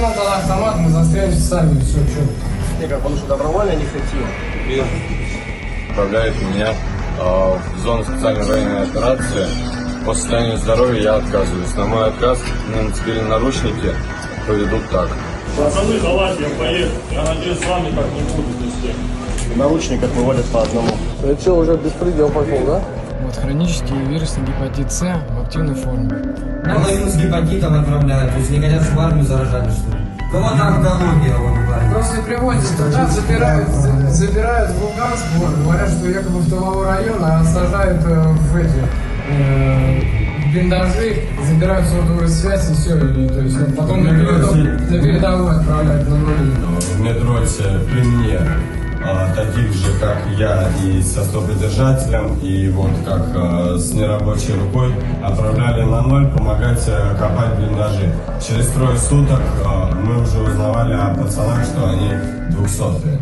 нам тогда автомат, мы застрянем сами, все, что. Как он что, добровольно не хотел? И отправляет меня в зону специальной военной операции. По состоянию здоровья я отказываюсь. На мой отказ мне нацепили наручники, поведут так. Пацаны, давайте, я поеду. Я надеюсь, с вами так не будет везде. В наручниках выводят по одному. Это что, уже беспредел пошел, да? Вот хронический вирусный гепатит С в активной форме. Половину с гепатитом отправляют, то есть не хотят в армию заражали, что ли? Кого там онкология, он говорит. Просто приводят туда, забирают в Луганск, говорят, что якобы в тыловой район, а сажают в эти блиндажи, забирают сотовую связь и все, и, то есть потом на передовую отправляют на нули. В медроте при мне таких же, как я, и со стоподержателем, и вот как с нерабочей рукой, отправляли на ноль помогать копать блиндажи. Через 3 суток мы уже узнавали о пацанах, что они 200-е.